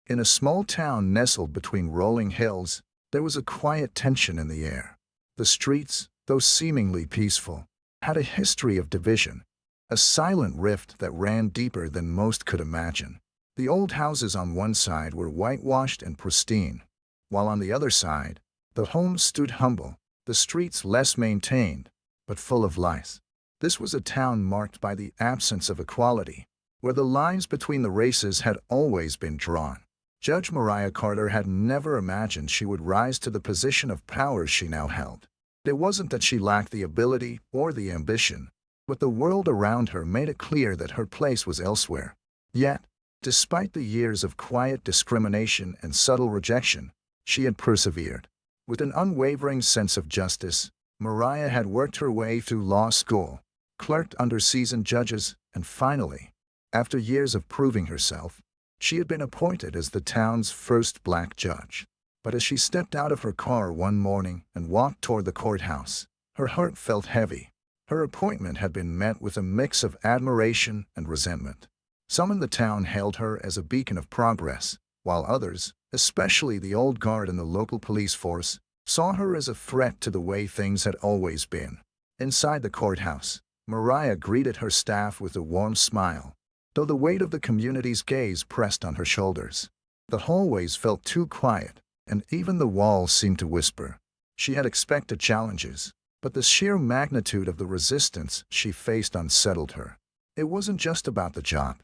In a small town nestled between rolling hills, there was a quiet tension in the air. The streets, though seemingly peaceful, had a history of division, a silent rift that ran deeper than most could imagine. The old houses on one side were whitewashed and pristine, while on the other side, the homes stood humble, the streets less maintained, but full of life. This was a town marked by the absence of equality, where the lines between the races had always been drawn. Judge Mariah Carter had never imagined she would rise to the position of power she now held. It wasn't that she lacked the ability or the ambition, but the world around her made it clear that her place was elsewhere. Yet, despite the years of quiet discrimination and subtle rejection, she had persevered. With an unwavering sense of justice, Mariah had worked her way through law school, clerked under seasoned judges, and finally, after years of proving herself, she had been appointed as the town's first black judge. But as she stepped out of her car one morning and walked toward the courthouse, her heart felt heavy. Her appointment had been met with a mix of admiration and resentment. Some in the town hailed her as a beacon of progress, while others, especially the old guard and the local police force, saw her as a threat to the way things had always been. Inside the courthouse, Mariah greeted her staff with a warm smile, though the weight of the community's gaze pressed on her shoulders. The hallways felt too quiet, and even the walls seemed to whisper. She had expected challenges, but the sheer magnitude of the resistance she faced unsettled her. It wasn't just about the job.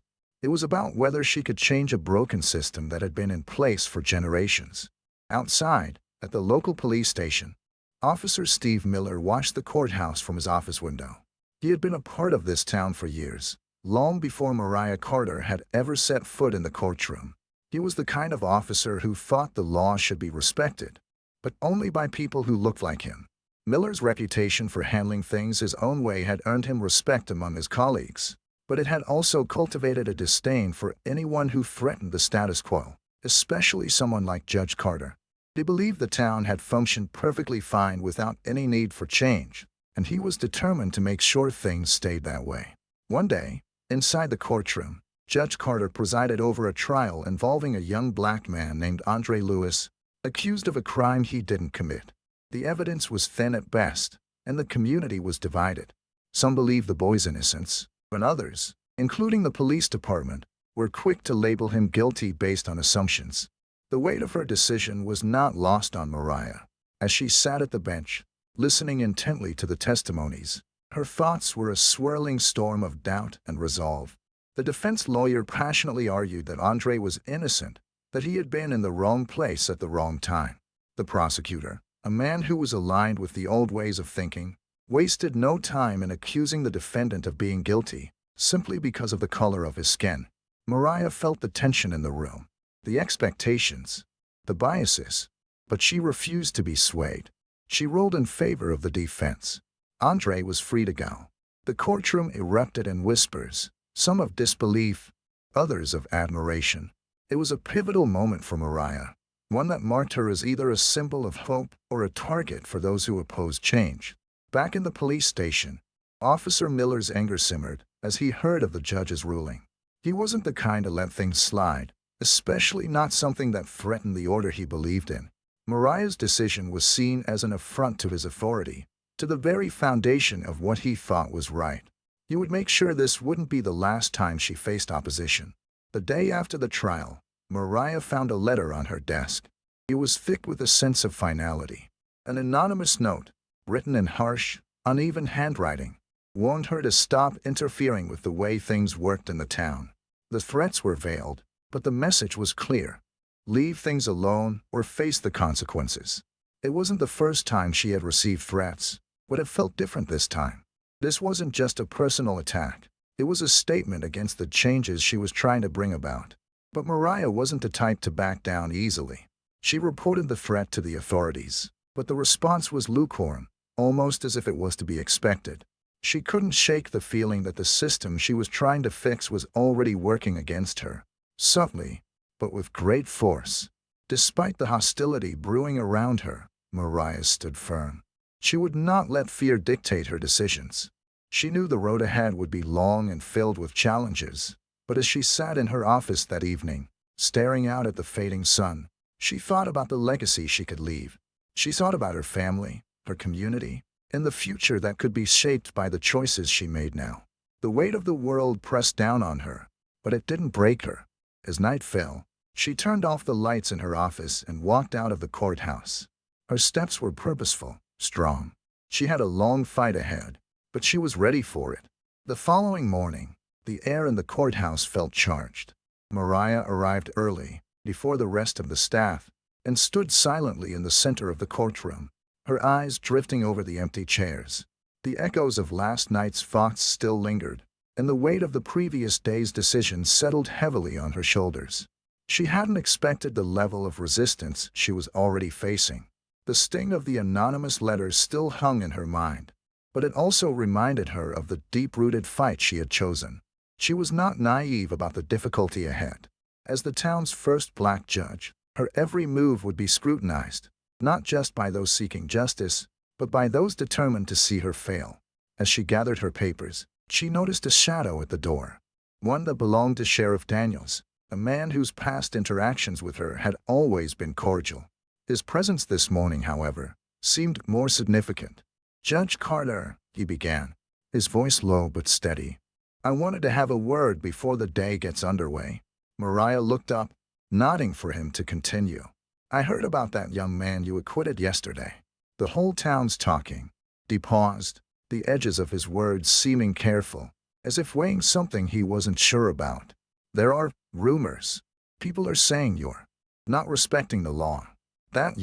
It was about whether she could change a broken system that had been in place for generations. Outside, at the local police station, Officer Steve Miller watched the courthouse from his office window. He had been a part of this town for years, long before Mariah Carter had ever set foot in the courtroom. He was the kind of officer who thought the law should be respected, but only by people who looked like him. Miller's reputation for handling things his own way had earned him respect among his colleagues, but it had also cultivated a disdain for anyone who threatened the status quo, especially someone like Judge Carter. He believed the town had functioned perfectly fine without any need for change, and he was determined to make sure things stayed that way. One day, inside the courtroom, Judge Carter presided over a trial involving a young black man named Andre Lewis, accused of a crime he didn't commit. The evidence was thin at best, and the community was divided. Some believed the boy's innocence, and others, including the police department, were quick to label him guilty based on assumptions. The weight of her decision was not lost on Mariah. As she sat at the bench, listening intently to the testimonies, her thoughts were a swirling storm of doubt and resolve. The defense lawyer passionately argued that Andre was innocent, that he had been in the wrong place at the wrong time. The prosecutor, a man who was aligned with the old ways of thinking, wasted no time in accusing the defendant of being guilty, simply because of the color of his skin. Mariah felt the tension in the room, the expectations, the biases, but she refused to be swayed. She ruled in favor of the defense. Andre was free to go. The courtroom erupted in whispers, some of disbelief, others of admiration. It was a pivotal moment for Mariah, one that marked her as either a symbol of hope or a target for those who opposed change. Back in the police station, Officer Miller's anger simmered as he heard of the judge's ruling. He wasn't the kind to let things slide, especially not something that threatened the order he believed in. Mariah's decision was seen as an affront to his authority, to the very foundation of what he thought was right. He would make sure this wouldn't be the last time she faced opposition. The day after the trial, Mariah found a letter on her desk. It was thick with a sense of finality. An anonymous note, written in harsh, uneven handwriting, warned her to stop interfering with the way things worked in the town. The threats were veiled, but the message was clear. Leave things alone or face the consequences. It wasn't the first time she had received threats, but it felt different this time. This wasn't just a personal attack. It was a statement against the changes she was trying to bring about. But Mariah wasn't the type to back down easily. She reported the threat to the authorities, but the response was lukewarm, almost as if it was to be expected. She couldn't shake the feeling that the system she was trying to fix was already working against her. Subtly, but with great force. Despite the hostility brewing around her, Mariah stood firm. She would not let fear dictate her decisions. She knew the road ahead would be long and filled with challenges, but as she sat in her office that evening, staring out at the fading sun. She thought about the legacy she could leave. She thought about her family, her community, and the future that could be shaped by the choices she made now. The weight of the world pressed down on her, but it didn't break her. As night fell, she turned off the lights in her office and walked out of the courthouse. Her steps were purposeful, strong. She had a long fight ahead, but she was ready for it. The following morning, the air in the courthouse felt charged. Mariah arrived early, before the rest of the staff, and stood silently in the center of the courtroom, her eyes drifting over the empty chairs. The echoes of last night's thoughts still lingered, and the weight of the previous day's decision settled heavily on her shoulders. She hadn't expected the level of resistance she was already facing. The sting of the anonymous letters still hung in her mind, but it also reminded her of the deep-rooted fight she had chosen. She was not naive about the difficulty ahead. As the town's first black judge, her every move would be scrutinized, not just by those seeking justice, but by those determined to see her fail. As she gathered her papers, she noticed a shadow at the door, one that belonged to Sheriff Daniels, a man whose past interactions with her had always been cordial. His presence this morning, however, seemed more significant. "Judge Carter," he began, his voice low but steady. "I wanted to have a word before the day gets underway." Mariah looked up, nodding for him to continue. "I heard about that young man you acquitted yesterday. The whole town's talking." He paused, the edges of his words seeming careful, as if weighing something he wasn't sure about. "There are rumors. People are saying you're not respecting the law. That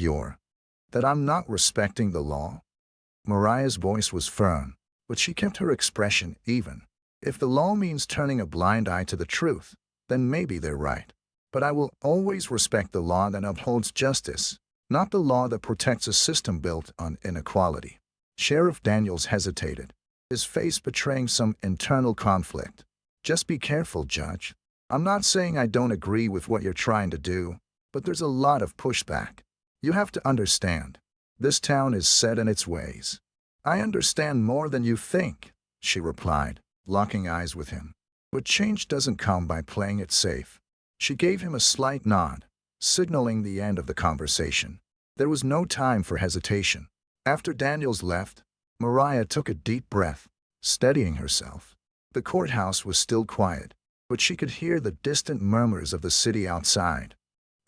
I'm not respecting the law?" Mariah's voice was firm, but she kept her expression even. "If the law means turning a blind eye to the truth, then maybe they're right. But I will always respect the law that upholds justice, not the law that protects a system built on inequality." Sheriff Daniels hesitated, his face betraying some internal conflict. "Just be careful, Judge. I'm not saying I don't agree with what you're trying to do, but there's a lot of pushback. You have to understand, this town is set in its ways." "I understand more than you think," she replied, locking eyes with him. "But change doesn't come by playing it safe." She gave him a slight nod, signaling the end of the conversation. There was no time for hesitation. After Daniels left, Mariah took a deep breath, steadying herself. The courthouse was still quiet, but she could hear the distant murmurs of the city outside.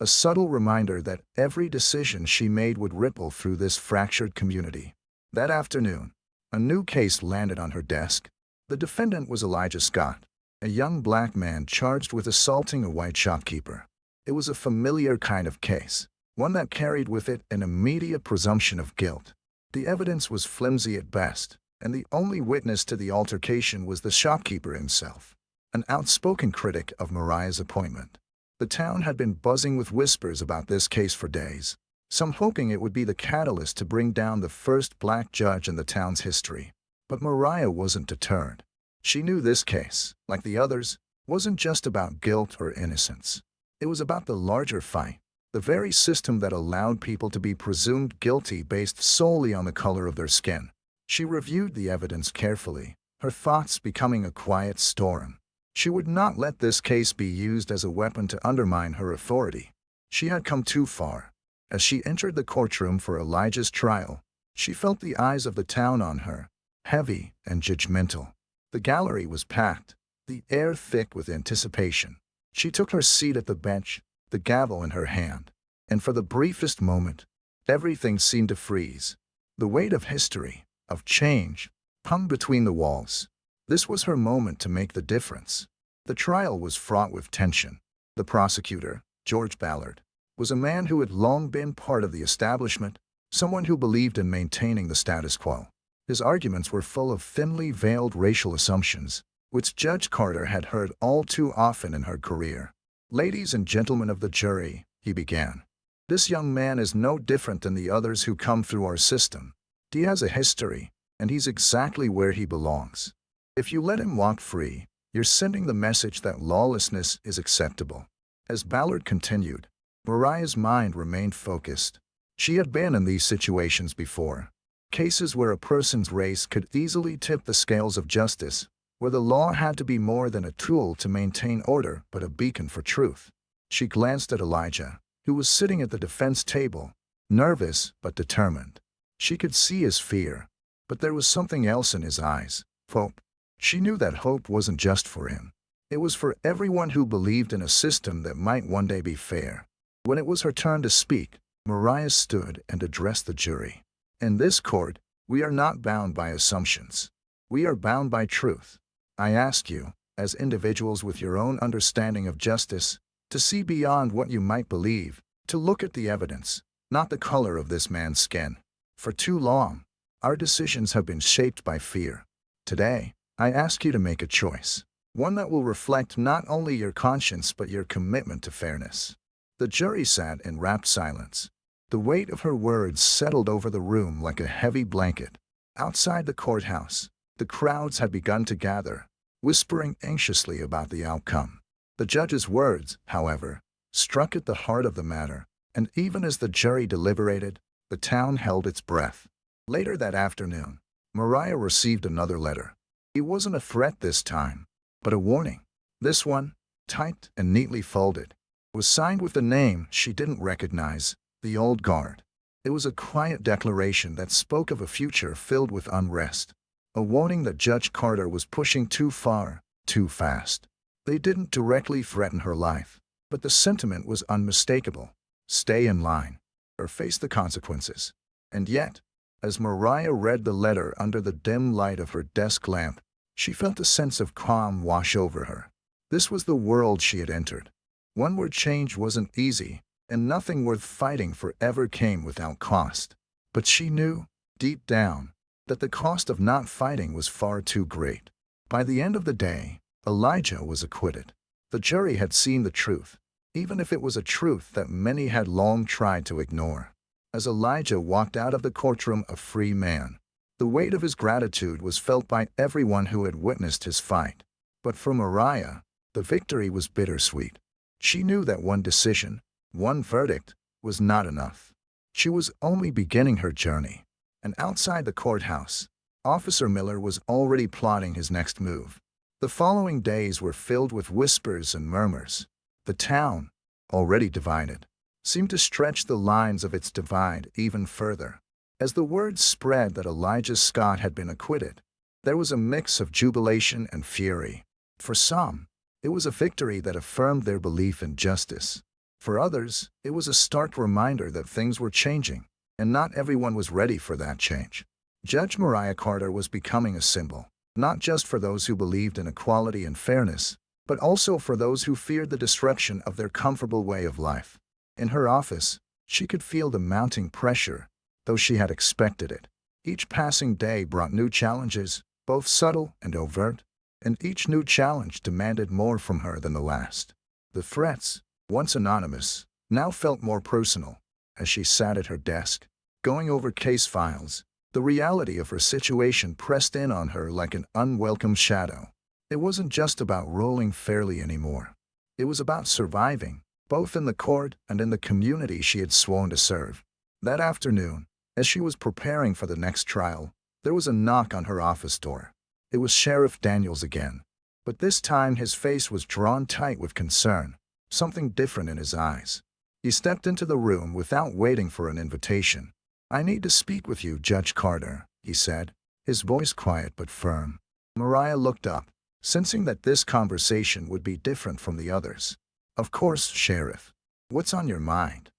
A subtle reminder that every decision she made would ripple through this fractured community. That afternoon, a new case landed on her desk. The defendant was Elijah Scott, a young black man charged with assaulting a white shopkeeper. It was a familiar kind of case, one that carried with it an immediate presumption of guilt. The evidence was flimsy at best, and the only witness to the altercation was the shopkeeper himself, an outspoken critic of Mariah's appointment. The town had been buzzing with whispers about this case for days, some hoping it would be the catalyst to bring down the first black judge in the town's history. But Mariah wasn't deterred. She knew this case, like the others, wasn't just about guilt or innocence. It was about the larger fight, the very system that allowed people to be presumed guilty based solely on the color of their skin. She reviewed the evidence carefully, her thoughts becoming a quiet storm. She would not let this case be used as a weapon to undermine her authority. She had come too far. As she entered the courtroom for Elijah's trial, she felt the eyes of the town on her, heavy and judgmental. The gallery was packed, the air thick with anticipation. She took her seat at the bench, the gavel in her hand, and for the briefest moment, everything seemed to freeze. The weight of history, of change, hung between the walls. This was her moment to make the difference. The trial was fraught with tension. The prosecutor, George Ballard, was a man who had long been part of the establishment, someone who believed in maintaining the status quo. His arguments were full of thinly veiled racial assumptions, which Judge Carter had heard all too often in her career. "Ladies and gentlemen of the jury," he began, "this young man is no different than the others who come through our system. He has a history, and he's exactly where he belongs. If you let him walk free, you're sending the message that lawlessness is acceptable." As Ballard continued, Mariah's mind remained focused. She had been in these situations before, cases where a person's race could easily tip the scales of justice, where the law had to be more than a tool to maintain order but a beacon for truth. She glanced at Elijah, who was sitting at the defense table, nervous but determined. She could see his fear, but there was something else in his eyes, hope. She knew that hope wasn't just for him. It was for everyone who believed in a system that might one day be fair. When it was her turn to speak, Mariah stood and addressed the jury. In this court, we are not bound by assumptions. We are bound by truth. I ask you, as individuals with your own understanding of justice, to see beyond what you might believe, to look at the evidence, not the color of this man's skin. For too long, our decisions have been shaped by fear. Today, I ask you to make a choice, one that will reflect not only your conscience but your commitment to fairness. The jury sat in rapt silence. The weight of her words settled over the room like a heavy blanket. Outside the courthouse, the crowds had begun to gather, whispering anxiously about the outcome. The judge's words, however, struck at the heart of the matter, and even as the jury deliberated, the town held its breath. Later that afternoon, Mariah received another letter. It wasn't a threat this time, but a warning. This one, typed and neatly folded, was signed with a name she didn't recognize, the Old Guard. It was a quiet declaration that spoke of a future filled with unrest, a warning that Judge Carter was pushing too far, too fast. They didn't directly threaten her life, but the sentiment was unmistakable. Stay in line, or face the consequences. And yet, as Mariah read the letter under the dim light of her desk lamp, she felt a sense of calm wash over her. This was the world she had entered, one where change wasn't easy, and nothing worth fighting for ever came without cost. But she knew, deep down, that the cost of not fighting was far too great. By the end of the day, Elijah was acquitted. The jury had seen the truth, even if it was a truth that many had long tried to ignore. As Elijah walked out of the courtroom a free man, the weight of his gratitude was felt by everyone who had witnessed his fight. But for Mariah, the victory was bittersweet. She knew that one decision, one verdict, was not enough. She was only beginning her journey. And outside the courthouse, Officer Miller was already plotting his next move. The following days were filled with whispers and murmurs. The town, already divided, seemed to stretch the lines of its divide even further. As the word spread that Elijah Scott had been acquitted, there was a mix of jubilation and fury. For some, it was a victory that affirmed their belief in justice. For others, it was a stark reminder that things were changing, and not everyone was ready for that change. Judge Mariah Carter was becoming a symbol, not just for those who believed in equality and fairness, but also for those who feared the destruction of their comfortable way of life. In her office, she could feel the mounting pressure, though she had expected it. Each passing day brought new challenges, both subtle and overt, and each new challenge demanded more from her than the last. The threats, once anonymous, now felt more personal. As she sat at her desk, going over case files, the reality of her situation pressed in on her like an unwelcome shadow. It wasn't just about ruling fairly anymore. It was about surviving, both in the court and in the community she had sworn to serve. That afternoon, as she was preparing for the next trial, there was a knock on her office door. It was Sheriff Daniels again, but this time his face was drawn tight with concern, something different in his eyes. He stepped into the room without waiting for an invitation. "I need to speak with you, Judge Carter," he said, his voice quiet but firm. Mariah looked up, sensing that this conversation would be different from the others. "Of course, Sheriff. What's on your mind?"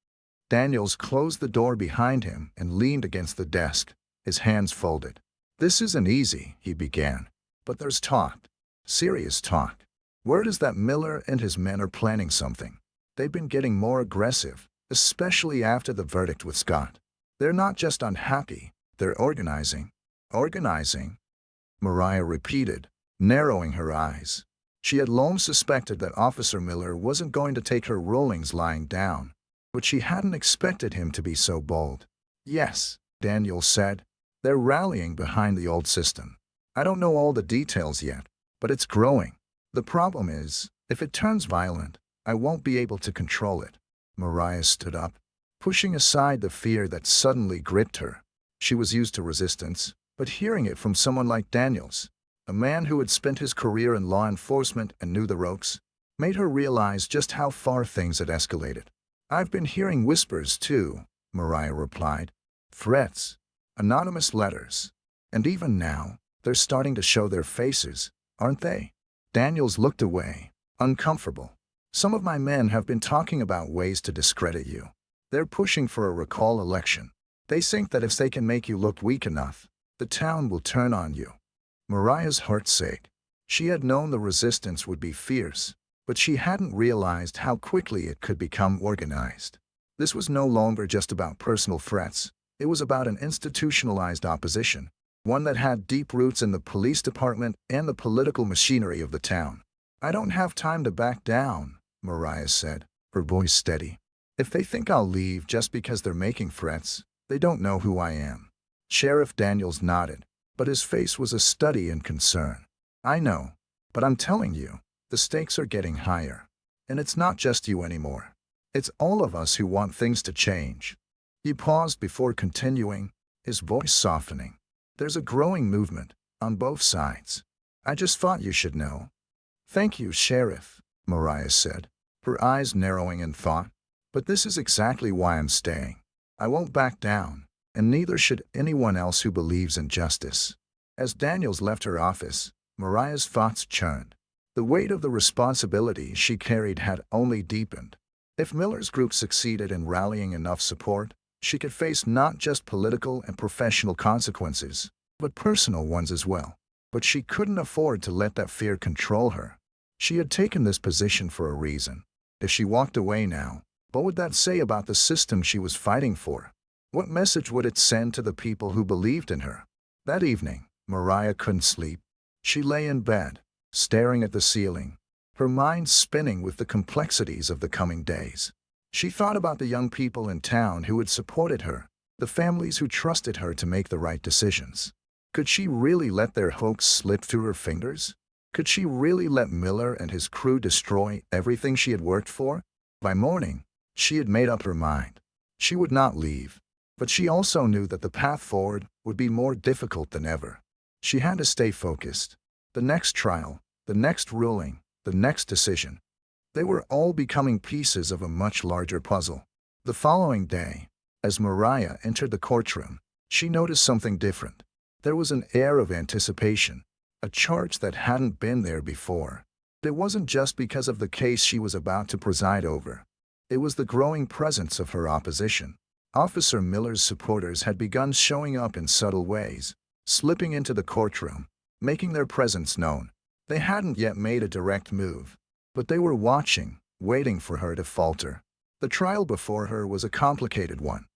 Daniels closed the door behind him and leaned against the desk, his hands folded. "This isn't easy," he began, "but there's talk. Serious talk. Word is that Miller and his men are planning something. They've been getting more aggressive, especially after the verdict with Scott. They're not just unhappy, they're organizing." "Organizing?" Mariah repeated, narrowing her eyes. She had long suspected that Officer Miller wasn't going to take her rulings lying down, but she hadn't expected him to be so bold. "Yes," Daniel said, "they're rallying behind the old system. I don't know all the details yet, but it's growing. The problem is, if it turns violent, I won't be able to control it." Mariah stood up, pushing aside the fear that suddenly gripped her. She was used to resistance, but hearing it from someone like Daniels, a man who had spent his career in law enforcement and knew the ropes, made her realize just how far things had escalated. "I've been hearing whispers too," Mariah replied. "Threats, anonymous letters. And even now, they're starting to show their faces, aren't they?" Daniels looked away, uncomfortable. "Some of my men have been talking about ways to discredit you. They're pushing for a recall election. They think that if they can make you look weak enough, the town will turn on you." Mariah's heart sank. She had known the resistance would be fierce, but she hadn't realized how quickly it could become organized. This was no longer just about personal threats. It was about an institutionalized opposition, one that had deep roots in the police department and the political machinery of the town. "I don't have time to back down," Mariah said, her voice steady. "If they think I'll leave just because they're making threats, they don't know who I am." Sheriff Daniels nodded, but his face was a study in concern. "I know, but I'm telling you, the stakes are getting higher. And it's not just you anymore. It's all of us who want things to change." He paused before continuing, his voice softening. "There's a growing movement, on both sides. I just thought you should know." "Thank you, Sheriff," Mariah said, her eyes narrowing in thought. "But this is exactly why I'm staying. I won't back down, and neither should anyone else who believes in justice." As Daniels left her office, Mariah's thoughts churned. The weight of the responsibility she carried had only deepened. If Miller's group succeeded in rallying enough support, she could face not just political and professional consequences, but personal ones as well. But she couldn't afford to let that fear control her. She had taken this position for a reason. If she walked away now, what would that say about the system she was fighting for? What message would it send to the people who believed in her? That evening, Mariah couldn't sleep. She lay in bed, staring at the ceiling, her mind spinning with the complexities of the coming days. She thought about the young people in town who had supported her, the families who trusted her to make the right decisions. Could she really let their hopes slip through her fingers? Could she really let Miller and his crew destroy everything she had worked for? By morning, she had made up her mind. She would not leave. But she also knew that the path forward would be more difficult than ever. She had to stay focused. The next trial, the next ruling, the next decision. They were all becoming pieces of a much larger puzzle. The following day, as Mariah entered the courtroom, she noticed something different. There was an air of anticipation, a charge that hadn't been there before. It wasn't just because of the case she was about to preside over. It was the growing presence of her opposition. Officer Miller's supporters had begun showing up in subtle ways, slipping into the courtroom, making their presence known. They hadn't yet made a direct move, but they were watching, waiting for her to falter. The trial before her was a complicated one.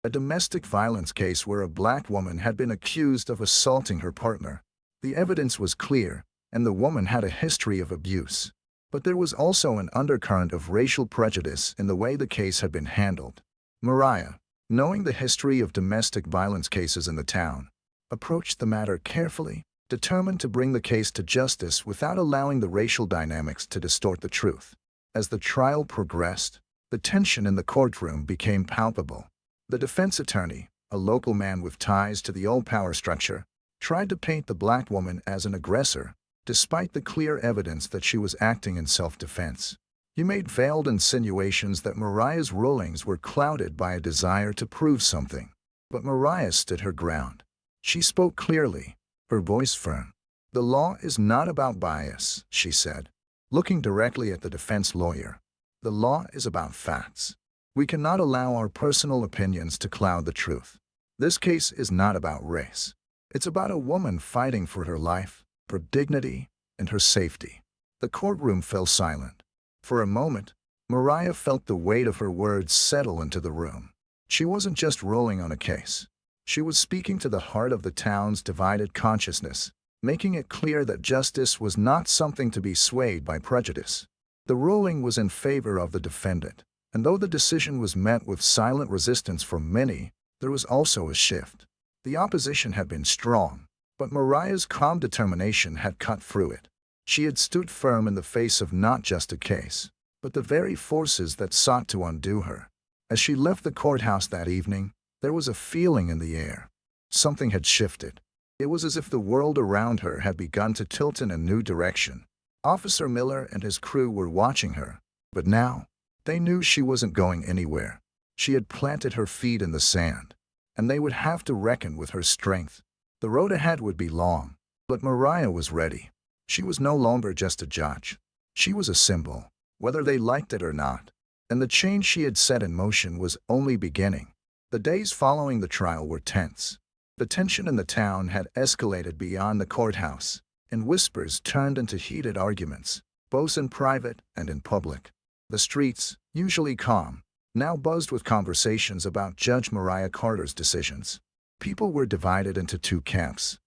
A domestic violence case where a black woman had been accused of assaulting her partner. The evidence was clear, and the woman had a history of abuse. But there was also an undercurrent of racial prejudice in the way the case had been handled. Mariah, knowing the history of domestic violence cases in the town, approached the matter carefully, determined to bring the case to justice without allowing the racial dynamics to distort the truth. As the trial progressed, the tension in the courtroom became palpable. The defense attorney, a local man with ties to the old power structure, tried to paint the black woman as an aggressor, despite the clear evidence that she was acting in self-defense. He made veiled insinuations that Mariah's rulings were clouded by a desire to prove something. But Mariah stood her ground. She spoke clearly, her voice firm. "The law is not about bias," she said, looking directly at the defense lawyer. "The law is about facts. We cannot allow our personal opinions to cloud the truth. This case is not about race. It's about a woman fighting for her life, her dignity, and her safety." The courtroom fell silent. For a moment, Mariah felt the weight of her words settle into the room. She wasn't just ruling on a case. She was speaking to the heart of the town's divided consciousness, making it clear that justice was not something to be swayed by prejudice. The ruling was in favor of the defendant, and though the decision was met with silent resistance from many, there was also a shift. The opposition had been strong, but Mariah's calm determination had cut through it. She had stood firm in the face of not just a case, but the very forces that sought to undo her. As she left the courthouse that evening, there was a feeling in the air. Something had shifted. It was as if the world around her had begun to tilt in a new direction. Officer Miller and his crew were watching her, but now they knew she wasn't going anywhere. She had planted her feet in the sand, and they would have to reckon with her strength. The road ahead would be long, but Mariah was ready. She was no longer just a judge. She was a symbol, whether they liked it or not. And the change she had set in motion was only beginning. The days following the trial were tense. The tension in the town had escalated beyond the courthouse, and whispers turned into heated arguments, both in private and in public. The streets, usually calm, now buzzed with conversations about Judge Mariah Carter's decisions. People were divided into two camps: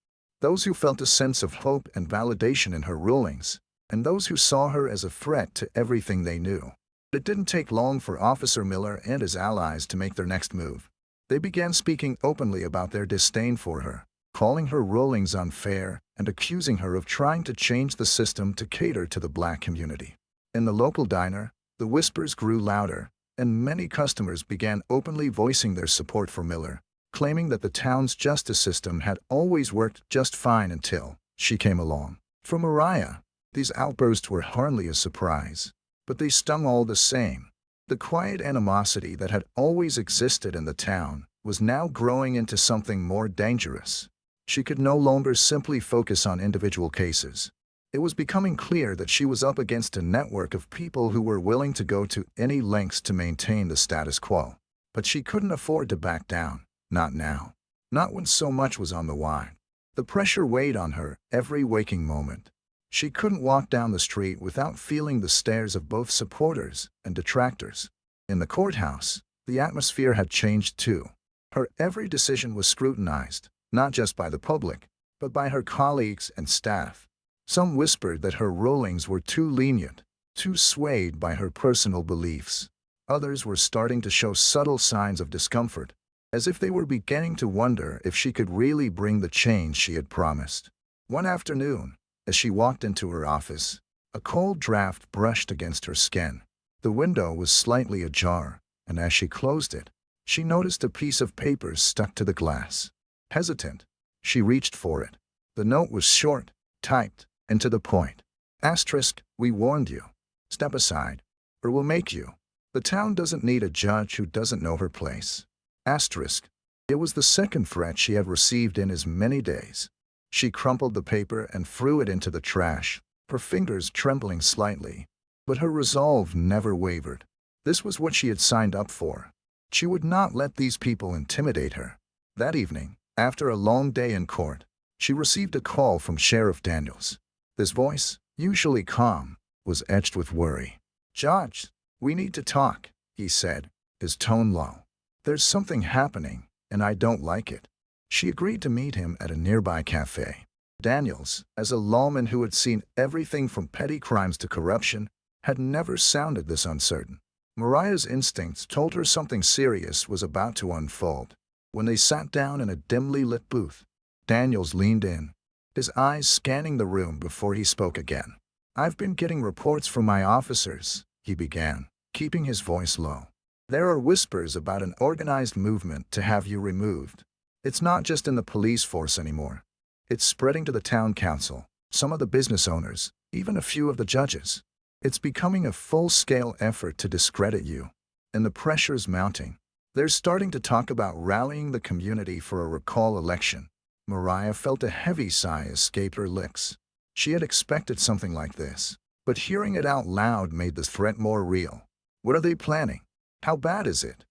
those who felt a sense of hope and validation in her rulings, and those who saw her as a threat to everything they knew. It didn't take long for Officer Miller and his allies to make their next move. They began speaking openly about their disdain for her, calling her rulings unfair and accusing her of trying to change the system to cater to the black community. In the local diner, the whispers grew louder, and many customers began openly voicing their support for Miller, claiming that the town's justice system had always worked just fine until she came along. For Mariah, these outbursts were hardly a surprise, but they stung all the same. The quiet animosity that had always existed in the town was now growing into something more dangerous. She could no longer simply focus on individual cases. It was becoming clear that she was up against a network of people who were willing to go to any lengths to maintain the status quo. But she couldn't afford to back down. Not now. Not when so much was on the line. The pressure weighed on her every waking moment. She couldn't walk down the street without feeling the stares of both supporters and detractors. In the courthouse, the atmosphere had changed too. Her every decision was scrutinized, not just by the public, but by her colleagues and staff. Some whispered that her rulings were too lenient, too swayed by her personal beliefs. Others were starting to show subtle signs of discomfort, as if they were beginning to wonder if she could really bring the change she had promised. One afternoon, as she walked into her office, a cold draft brushed against her skin. The window was slightly ajar, and as she closed it, she noticed a piece of paper stuck to the glass. Hesitant, she reached for it. The note was short, typed, and to the point. Asterisk, we warned you. Step aside, or we'll make you. The town doesn't need a judge who doesn't know her place. Asterisk. It was the second threat she had received in as many days. She crumpled the paper and threw it into the trash, her fingers trembling slightly. But her resolve never wavered. This was what she had signed up for. She would not let these people intimidate her. That evening, after a long day in court, she received a call from Sheriff Daniels. His voice, usually calm, was etched with worry. "Judge, we need to talk," he said, his tone low. "There's something happening, and I don't like it." She agreed to meet him at a nearby cafe. Daniels, as a lawman who had seen everything from petty crimes to corruption, had never sounded this uncertain. Mariah's instincts told her something serious was about to unfold. When they sat down in a dimly lit booth, Daniels leaned in, his eyes scanning the room before he spoke again. "I've been getting reports from my officers," he began, keeping his voice low. "There are whispers about an organized movement to have you removed. It's not just in the police force anymore. It's spreading to the town council, some of the business owners, even a few of the judges. It's becoming a full-scale effort to discredit you. And the pressure's mounting. They're starting to talk about rallying the community for a recall election." Mariah felt a heavy sigh escape her lips. She had expected something like this, but hearing it out loud made the threat more real. "What are they planning? How bad is it?"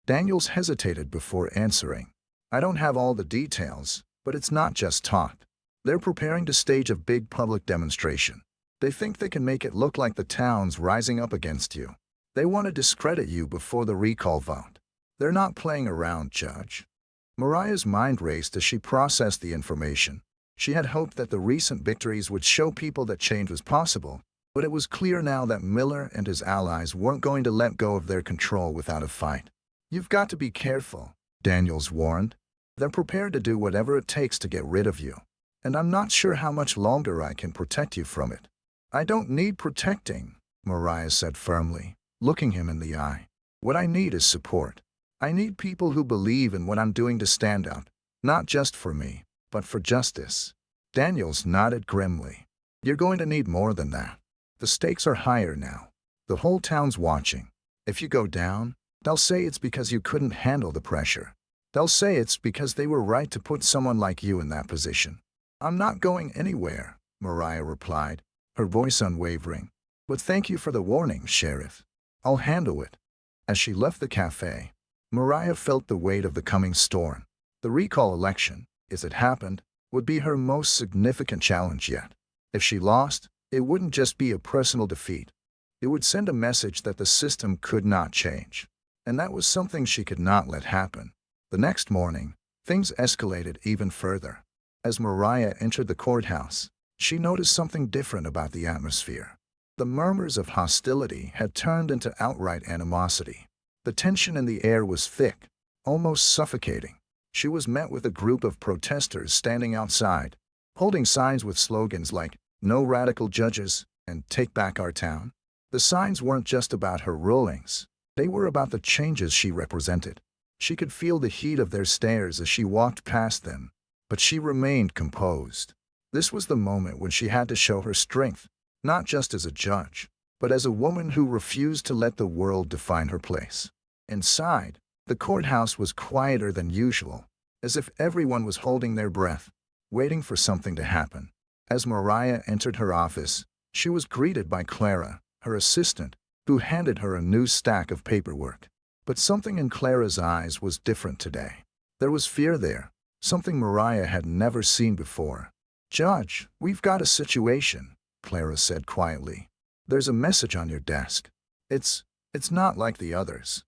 Daniels hesitated before answering. "I don't have all the details, but it's not just talk. They're preparing to stage a big public demonstration. They think they can make it look like the town's rising up against you. They want to discredit you before the recall vote. They're not playing around, Judge." Mariah's mind raced as she processed the information. She had hoped that the recent victories would show people that change was possible, but it was clear now that Miller and his allies weren't going to let go of their control without a fight. "You've got to be careful," Daniels warned. "They're prepared to do whatever it takes to get rid of you, and I'm not sure how much longer I can protect you from it." "I don't need protecting," Mariah said firmly, looking him in the eye. "What I need is support. I need people who believe in what I'm doing to stand out, not just for me, but for justice." Daniels nodded grimly. You're going to need more than that. The stakes are higher now. The whole town's watching. If you go down, they'll say it's because you couldn't handle the pressure. They'll say it's because they were right to put someone like you in that position. I'm not going anywhere, Mariah replied, her voice unwavering. But thank you for the warning, Sheriff. I'll handle it. As she left the cafe, Mariah felt the weight of the coming storm. The recall election, if it happened, would be her most significant challenge yet. If she lost, it wouldn't just be a personal defeat. It would send a message that the system could not change. And that was something she could not let happen. The next morning, things escalated even further. As Mariah entered the courthouse, she noticed something different about the atmosphere. The murmurs of hostility had turned into outright animosity. The tension in the air was thick, almost suffocating. She was met with a group of protesters standing outside, holding signs with slogans like, "No radical judges," and "Take back our town." The signs weren't just about her rulings. They were about the changes she represented. She could feel the heat of their stares as she walked past them, but she remained composed. This was the moment when she had to show her strength, not just as a judge, but as a woman who refused to let the world define her place. Inside, the courthouse was quieter than usual, as if everyone was holding their breath, waiting for something to happen. As Mariah entered her office, she was greeted by Clara, her assistant, who handed her a new stack of paperwork. But something in Clara's eyes was different today. There was fear there, something Mariah had never seen before. "Judge, we've got a situation," Clara said quietly. "There's a message on your desk. It's not like the others."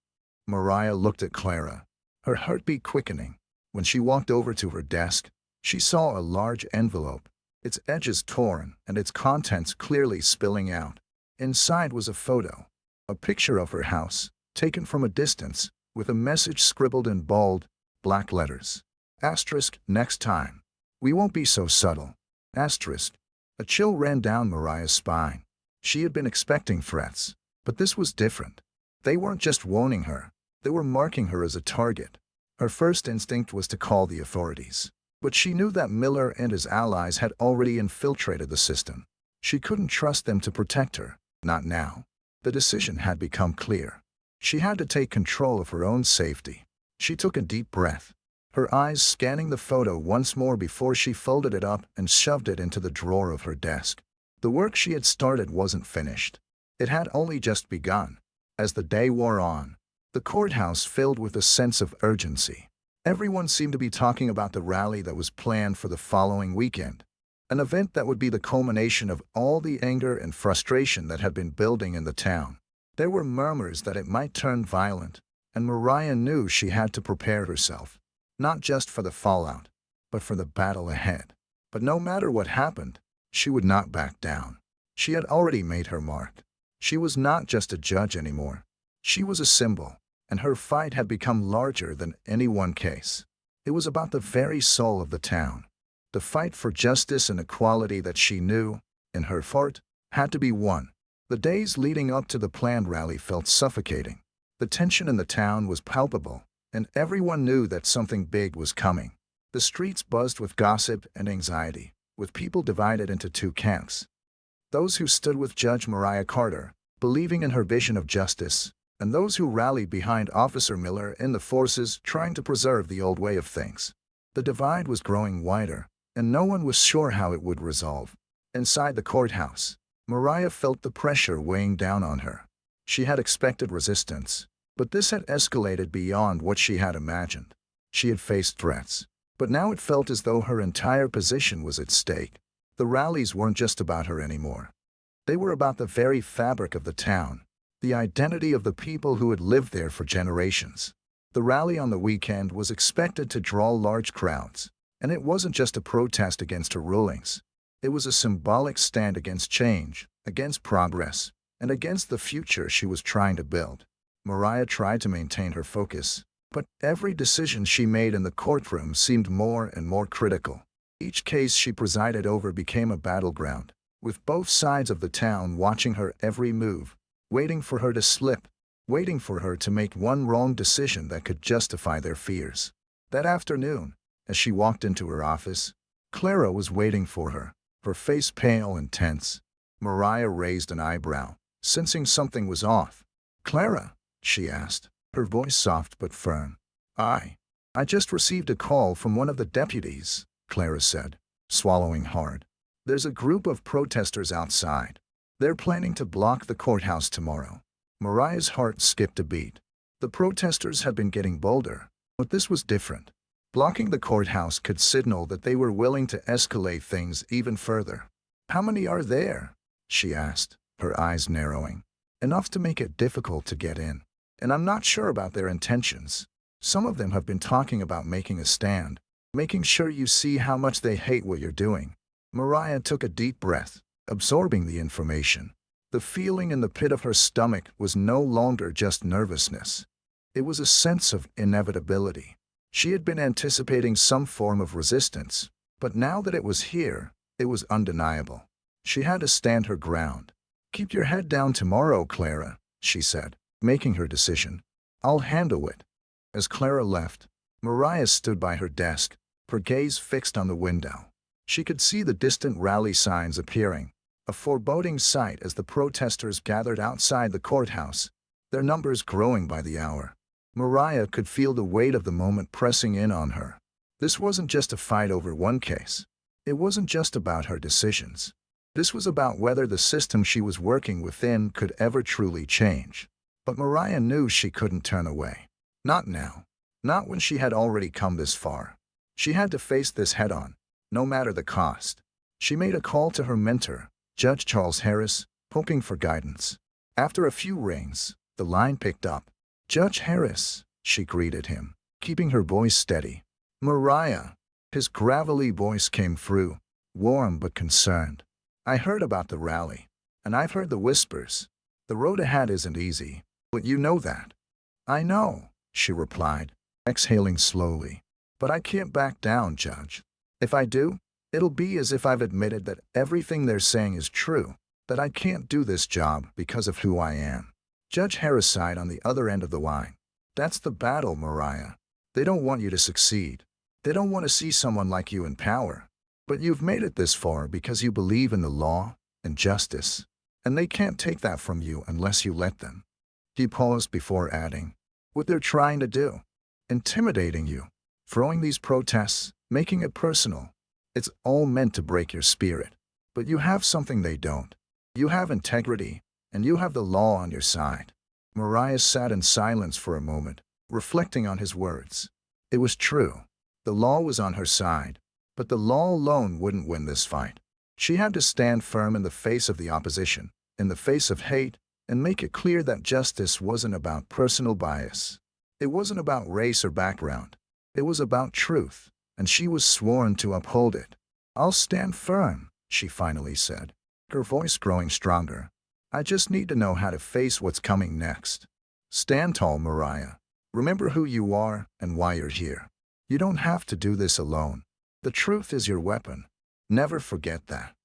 Mariah looked at Clara, her heartbeat quickening. When she walked over to her desk, she saw a large envelope, its edges torn and its contents clearly spilling out. Inside was a photo, a picture of her house, taken from a distance, with a message scribbled in bold, black letters. Asterisk, next time. We won't be so subtle. Asterisk. A chill ran down Mariah's spine. She had been expecting threats, but this was different. They weren't just warning her, they were marking her as a target. Her first instinct was to call the authorities. But she knew that Miller and his allies had already infiltrated the system. She couldn't trust them to protect her, not now. The decision had become clear. She had to take control of her own safety. She took a deep breath, her eyes scanning the photo once more before she folded it up and shoved it into the drawer of her desk. The work she had started wasn't finished. It had only just begun. As the day wore on, the courthouse filled with a sense of urgency. Everyone seemed to be talking about the rally that was planned for the following weekend, an event that would be the culmination of all the anger and frustration that had been building in the town. There were murmurs that it might turn violent, and Mariah knew she had to prepare herself, not just for the fallout, but for the battle ahead. But no matter what happened, she would not back down. She had already made her mark. She was not just a judge anymore. She was a symbol, and her fight had become larger than any one case. It was about the very soul of the town. The fight for justice and equality that she knew, in her heart, had to be won. The days leading up to the planned rally felt suffocating. The tension in the town was palpable, and everyone knew that something big was coming. The streets buzzed with gossip and anxiety, with people divided into two camps. Those who stood with Judge Mariah Carter, believing in her vision of justice, and those who rallied behind Officer Miller and the forces trying to preserve the old way of things. The divide was growing wider, and no one was sure how it would resolve. Inside the courthouse, Mariah felt the pressure weighing down on her. She had expected resistance, but this had escalated beyond what she had imagined. She had faced threats, but now it felt as though her entire position was at stake. The rallies weren't just about her anymore. They were about the very fabric of the town, the identity of the people who had lived there for generations. The rally on the weekend was expected to draw large crowds, and it wasn't just a protest against her rulings. It was a symbolic stand against change, against progress, and against the future she was trying to build. Mariah tried to maintain her focus, but every decision she made in the courtroom seemed more and more critical. Each case she presided over became a battleground, with both sides of the town watching her every move, waiting for her to slip, waiting for her to make one wrong decision that could justify their fears. That afternoon, as she walked into her office, Clara was waiting for her. her face pale and tense. Mariah raised an eyebrow, sensing something was off. "Clara?" she asked, her voice soft but firm. I just received a call from one of the deputies," Clara said, swallowing hard. "There's a group of protesters outside. They're planning to block the courthouse tomorrow." Mariah's heart skipped a beat. The protesters had been getting bolder, but this was different. Blocking the courthouse could signal that they were willing to escalate things even further. "How many are there?" she asked, her eyes narrowing. "Enough to make it difficult to get in. And I'm not sure about their intentions. Some of them have been talking about making a stand, making sure you see how much they hate what you're doing." Mariah took a deep breath, absorbing the information. The feeling in the pit of her stomach was no longer just nervousness. It was a sense of inevitability. She had been anticipating some form of resistance, but now that it was here, it was undeniable. She had to stand her ground. "Keep your head down tomorrow, Clara," she said, making her decision. "I'll handle it." As Clara left, Mariah stood by her desk, her gaze fixed on the window. She could see the distant rally signs appearing, a foreboding sight as the protesters gathered outside the courthouse, their numbers growing by the hour. Mariah could feel the weight of the moment pressing in on her. This wasn't just a fight over one case. It wasn't just about her decisions. This was about whether the system she was working within could ever truly change. But Mariah knew she couldn't turn away. Not now. Not when she had already come this far. She had to face this head-on, no matter the cost. She made a call to her mentor, Judge Charles Harris, hoping for guidance. After a few rings, the line picked up. "Judge Harris," she greeted him, keeping her voice steady. "Mariah." His gravelly voice came through, warm but concerned. "I heard about the rally, and I've heard the whispers. The road ahead isn't easy, but you know that." "I know," she replied, exhaling slowly. "But I can't back down, Judge. If I do, it'll be as if I've admitted that everything they're saying is true, that I can't do this job because of who I am." Judge Harris sighed on the other end of the line. "That's the battle, Mariah. They don't want you to succeed. They don't want to see someone like you in power. But you've made it this far because you believe in the law and justice, and they can't take that from you unless you let them." He paused before adding, "What they're trying to do, intimidating you, throwing these protests, making it personal, it's all meant to break your spirit. But you have something they don't. You have integrity, and you have the law on your side." Mariah sat in silence for a moment, reflecting on his words. It was true. The law was on her side, but the law alone wouldn't win this fight. She had to stand firm in the face of the opposition, in the face of hate, and make it clear that justice wasn't about personal bias. It wasn't about race or background. It was about truth, and she was sworn to uphold it. "I'll stand firm," she finally said, her voice growing stronger. "I just need to know how to face what's coming next." Stand tall, Mariah. Remember who you are and why you're here. You don't have to do this alone. The truth is your weapon. Never forget that.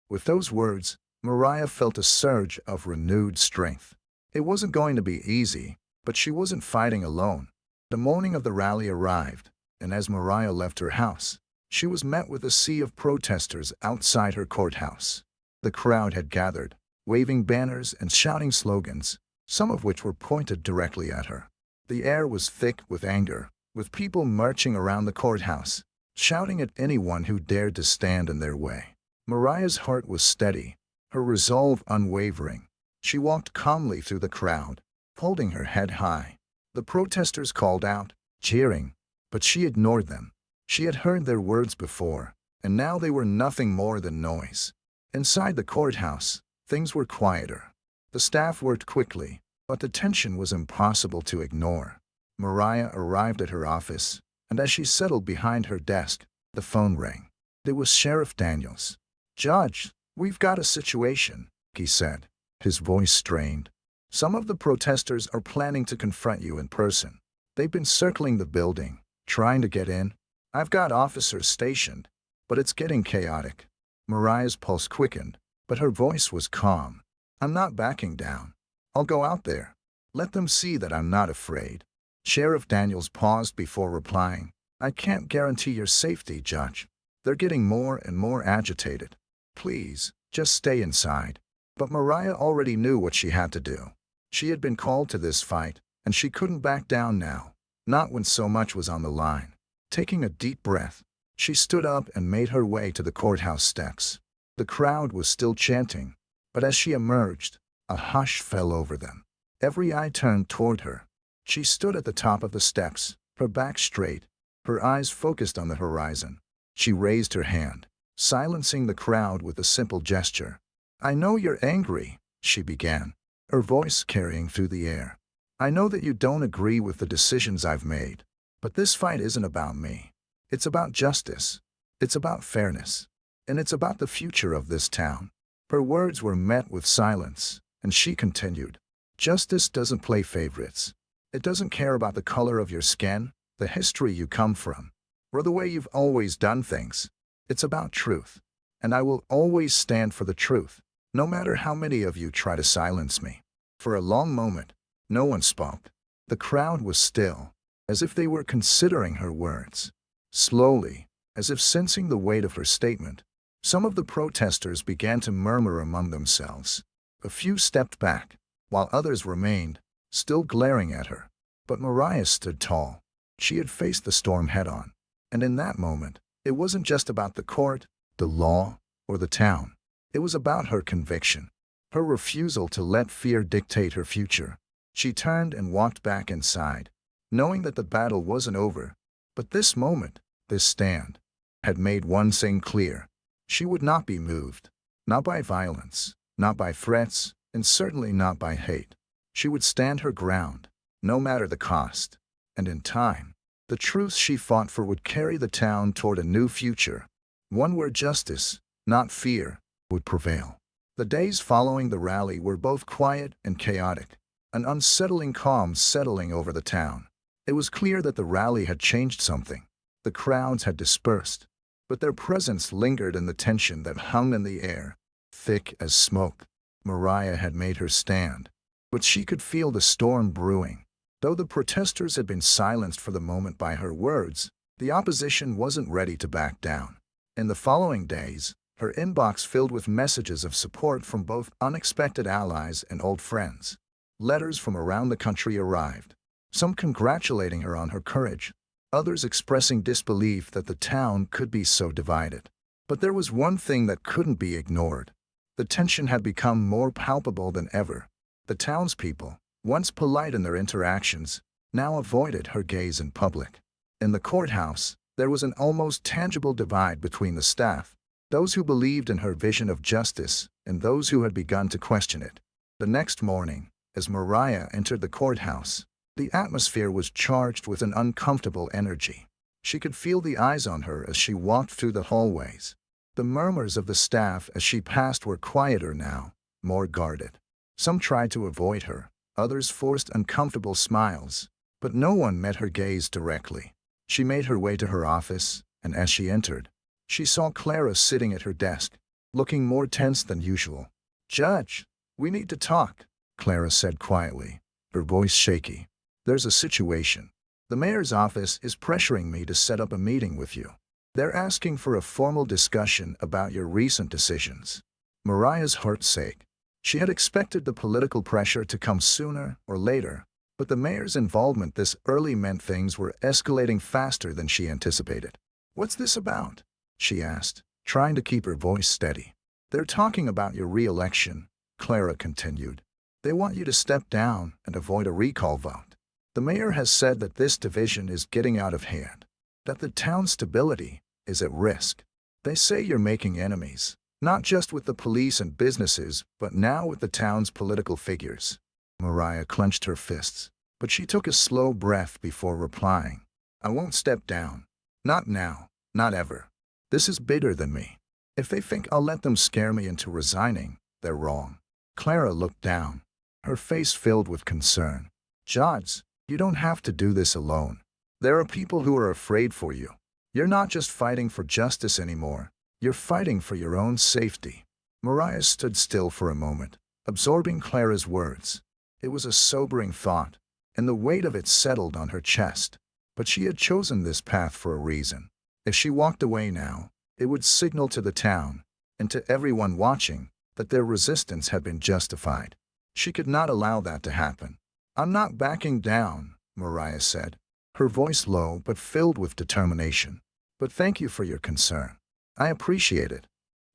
With those words, Mariah felt a surge of renewed strength. It wasn't going to be easy, but she wasn't fighting alone. The morning of the rally arrived, and as Mariah left her house, she was met with a sea of protesters outside her courthouse. The crowd had gathered, waving banners and shouting slogans, some of which were pointed directly at her. The air was thick with anger, with people marching around the courthouse, shouting at anyone who dared to stand in their way. Mariah's heart was steady, her resolve unwavering. She walked calmly through the crowd, holding her head high. The protesters called out, cheering, but she ignored them. She had heard their words before, and now they were nothing more than noise. Inside the courthouse, things were quieter. The staff worked quickly, but the tension was impossible to ignore. Mariah arrived at her office, and as she settled behind her desk, the phone rang. It was Sheriff Daniels. "Judge, we've got a situation," he said, his voice strained. "Some of the protesters are planning to confront you in person. They've been circling the building, trying to get in. I've got officers stationed, but it's getting chaotic." Mariah's pulse quickened, but her voice was calm. "I'm not backing down. I'll go out there. Let them see that I'm not afraid." Sheriff Daniels paused before replying, "I can't guarantee your safety, Judge. They're getting more and more agitated." Please, just stay inside." But Mariah already knew what she had to do. She had been called to this fight, and she couldn't back down now, not when so much was on the line. Taking a deep breath, she stood up and made her way to the courthouse steps. The crowd was still chanting, but as she emerged, a hush fell over them. Every eye turned toward her. She stood at the top of the steps, her back straight, her eyes focused on the horizon. She raised her hand, silencing the crowd with a simple gesture. "I know you're angry," she began, her voice carrying through the air. "I know that you don't agree with the decisions I've made, but this fight isn't about me. It's about justice. It's about fairness. And it's about the future of this town." Her words were met with silence, and she continued, "Justice doesn't play favorites. It doesn't care about the color of your skin, the history you come from, or the way you've always done things. It's about truth. And I will always stand for the truth, no matter how many of you try to silence me." For a long moment, no one spoke. The crowd was still, as if they were considering her words. Slowly, as if sensing the weight of her statement, some of the protesters began to murmur among themselves. A few stepped back, while others remained, still glaring at her. But Mariah stood tall. She had faced the storm head-on. And in that moment, it wasn't just about the court, the law, or the town. It was about her conviction, her refusal to let fear dictate her future. She turned and walked back inside, knowing that the battle wasn't over. But this moment, this stand, had made one thing clear. She would not be moved, not by violence, not by threats, and certainly not by hate. She would stand her ground, no matter the cost. And in time, the truth she fought for would carry the town toward a new future, one where justice, not fear, would prevail. The days following the rally were both quiet and chaotic, an unsettling calm settling over the town. It was clear that the rally had changed something. The crowds had dispersed, but their presence lingered in the tension that hung in the air, thick as smoke. Mariah had made her stand, but she could feel the storm brewing. Though the protesters had been silenced for the moment by her words, the opposition wasn't ready to back down. In the following days, her inbox filled with messages of support from both unexpected allies and old friends. Letters from around the country arrived, some congratulating her on her courage, others expressing disbelief that the town could be so divided. But there was one thing that couldn't be ignored. The tension had become more palpable than ever. The townspeople, once polite in their interactions, now avoided her gaze in public. In the courthouse, there was an almost tangible divide between the staff, those who believed in her vision of justice and those who had begun to question it. The next morning, as Mariah entered the courthouse, the atmosphere was charged with an uncomfortable energy. She could feel the eyes on her as she walked through the hallways. The murmurs of the staff as she passed were quieter now, more guarded. Some tried to avoid her, others forced uncomfortable smiles, but no one met her gaze directly. She made her way to her office, and as she entered, she saw Clara sitting at her desk, looking more tense than usual. "Judge, we need to talk," Clara said quietly, her voice shaky. "There's a situation. The mayor's office is pressuring me to set up a meeting with you. They're asking for a formal discussion about your recent decisions." Mariah's heart sank. She had expected the political pressure to come sooner or later, but the mayor's involvement this early meant things were escalating faster than she anticipated. "What's this about?" she asked, trying to keep her voice steady. "They're talking about your re-election," Clara continued. "They want you to step down and avoid a recall vote. The mayor has said that this division is getting out of hand, that the town's stability is at risk. They say you're making enemies, not just with the police and businesses, but now with the town's political figures." Mariah clenched her fists, but she took a slow breath before replying. "I won't step down. Not now, not ever. This is bigger than me. If they think I'll let them scare me into resigning, they're wrong." Clara looked down, her face filled with concern. "Judge, you don't have to do this alone. There are people who are afraid for you. You're not just fighting for justice anymore. You're fighting for your own safety." Mariah stood still for a moment, absorbing Clara's words. It was a sobering thought, and the weight of it settled on her chest. But she had chosen this path for a reason. If she walked away now, it would signal to the town, and to everyone watching, that their resistance had been justified. She could not allow that to happen. "I'm not backing down," Mariah said, her voice low but filled with determination. "But thank you for your concern. I appreciate it."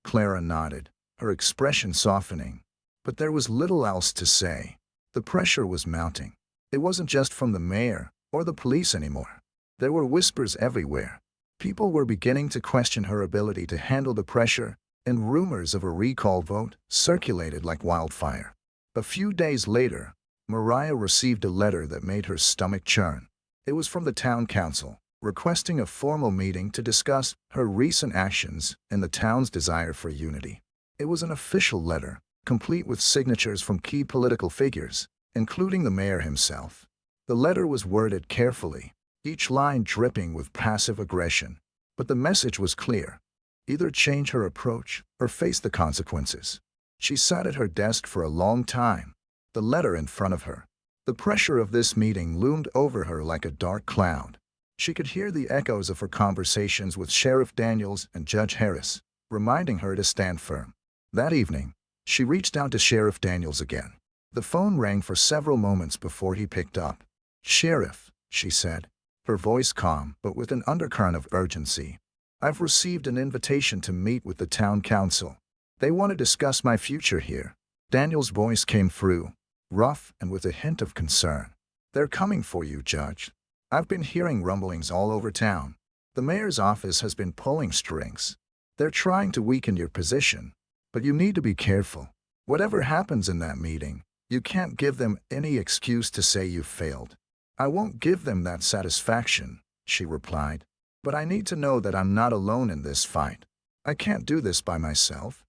Clara nodded, her expression softening. But there was little else to say. The pressure was mounting. It wasn't just from the mayor or the police anymore. There were whispers everywhere. People were beginning to question her ability to handle the pressure, and rumors of a recall vote circulated like wildfire. A few days later, Mariah received a letter that made her stomach churn. It was from the town council, requesting a formal meeting to discuss her recent actions and the town's desire for unity. It was an official letter, complete with signatures from key political figures, including the mayor himself. The letter was worded carefully, each line dripping with passive aggression. But the message was clear. Either change her approach or face the consequences. She sat at her desk for a long time, the letter in front of her. The pressure of this meeting loomed over her like a dark cloud. She could hear the echoes of her conversations with Sheriff Daniels and Judge Harris, reminding her to stand firm. That evening, she reached out to Sheriff Daniels again. The phone rang for several moments before he picked up. "Sheriff," she said, her voice calm but with an undercurrent of urgency. "I've received an invitation to meet with the town council. They want to discuss my future here." Daniel's voice came through, rough and with a hint of concern. "They're coming for you, Judge. I've been hearing rumblings all over town. The mayor's office has been pulling strings. They're trying to weaken your position, but you need to be careful. Whatever happens in that meeting, you can't give them any excuse to say you failed." "I won't give them that satisfaction," she replied. "But I need to know that I'm not alone in this fight. I can't do this by myself."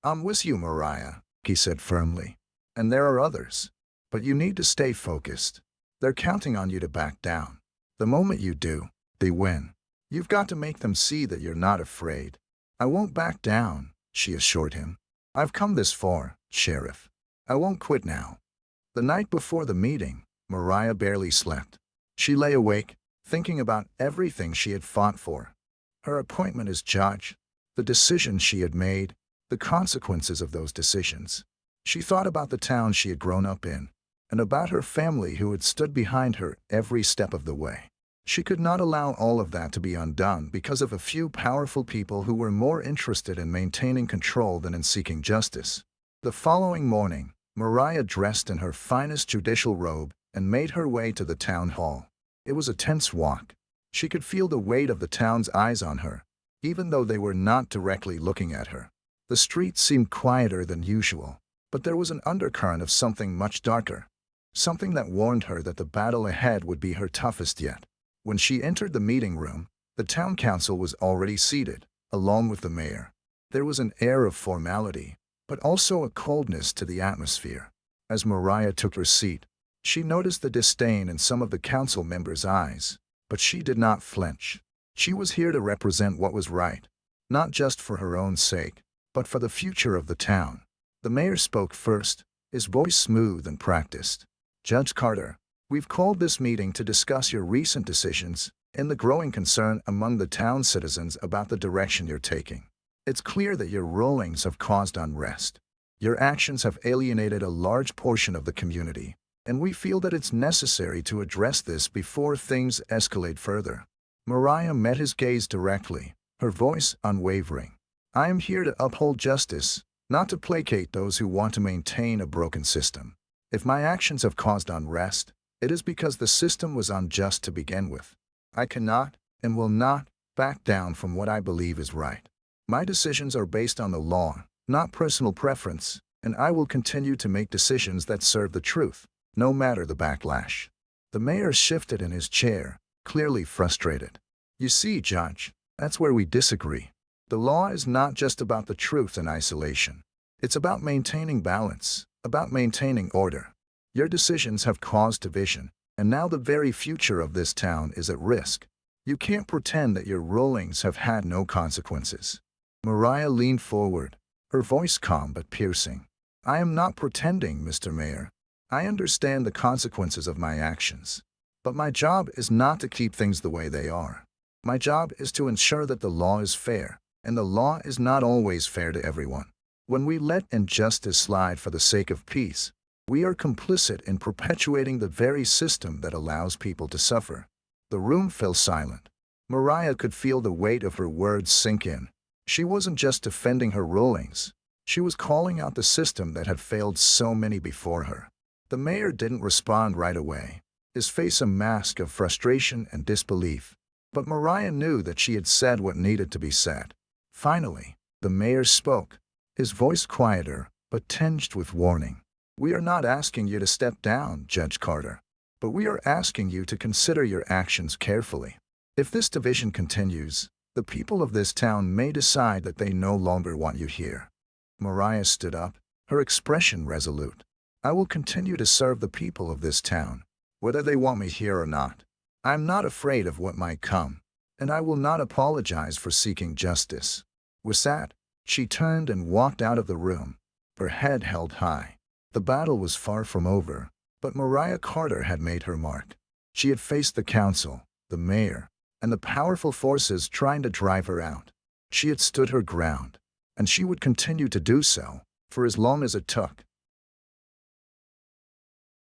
"I'm with you, Mariah," he said firmly. "And there are others. But you need to stay focused. They're counting on you to back down. The moment you do, they win. You've got to make them see that you're not afraid." "I won't back down," she assured him. "I've come this far, Sheriff. I won't quit now." The night before the meeting, Mariah barely slept. She lay awake, thinking about everything she had fought for. Her appointment as judge, the decisions she had made, the consequences of those decisions. She thought about the town she had grown up in, and about her family who had stood behind her every step of the way. She could not allow all of that to be undone because of a few powerful people who were more interested in maintaining control than in seeking justice. The following morning, Mariah dressed in her finest judicial robe and made her way to the town hall. It was a tense walk. She could feel the weight of the town's eyes on her, even though they were not directly looking at her. The street seemed quieter than usual, but there was an undercurrent of something much darker, something that warned her that the battle ahead would be her toughest yet. When she entered the meeting room, the town council was already seated, along with the mayor. There was an air of formality, but also a coldness to the atmosphere. As Mariah took her seat, she noticed the disdain in some of the council members' eyes, but she did not flinch. She was here to represent what was right, not just for her own sake, but for the future of the town. The mayor spoke first, his voice smooth and practiced. "Judge Carter, we've called this meeting to discuss your recent decisions and the growing concern among the town citizens about the direction you're taking. It's clear that your rulings have caused unrest. Your actions have alienated a large portion of the community, and we feel that it's necessary to address this before things escalate further." Mariah met his gaze directly, her voice unwavering. "I am here to uphold justice, not to placate those who want to maintain a broken system. If my actions have caused unrest, it is because the system was unjust to begin with. I cannot and will not back down from what I believe is right. My decisions are based on the law, not personal preference, and I will continue to make decisions that serve the truth, no matter the backlash." The mayor shifted in his chair, clearly frustrated. "You see, Judge, that's where we disagree. The law is not just about the truth in isolation. It's about maintaining balance, about maintaining order. Your decisions have caused division, and now the very future of this town is at risk. You can't pretend that your rulings have had no consequences." Mariah leaned forward, her voice calm but piercing. "I am not pretending, Mr. Mayor. I understand the consequences of my actions. But my job is not to keep things the way they are. My job is to ensure that the law is fair, and the law is not always fair to everyone. When we let injustice slide for the sake of peace, we are complicit in perpetuating the very system that allows people to suffer. The room fell silent. Mariah could feel the weight of her words sink in. She wasn't just defending her rulings. She was calling out the system that had failed so many before her. The mayor didn't respond right away, his face a mask of frustration and disbelief. But Mariah knew that she had said what needed to be said. Finally, the mayor spoke, his voice quieter but tinged with warning. "We are not asking you to step down, Judge Carter, but we are asking you to consider your actions carefully. If this division continues, the people of this town may decide that they no longer want you here." Mariah stood up, her expression resolute. "I will continue to serve the people of this town, whether they want me here or not. I'm not afraid of what might come, and I will not apologize for seeking justice." With that, she turned and walked out of the room, her head held high. The battle was far from over, but Mariah Carter had made her mark. She had faced the council, the mayor, and the powerful forces trying to drive her out. She had stood her ground, and she would continue to do so, for as long as it took.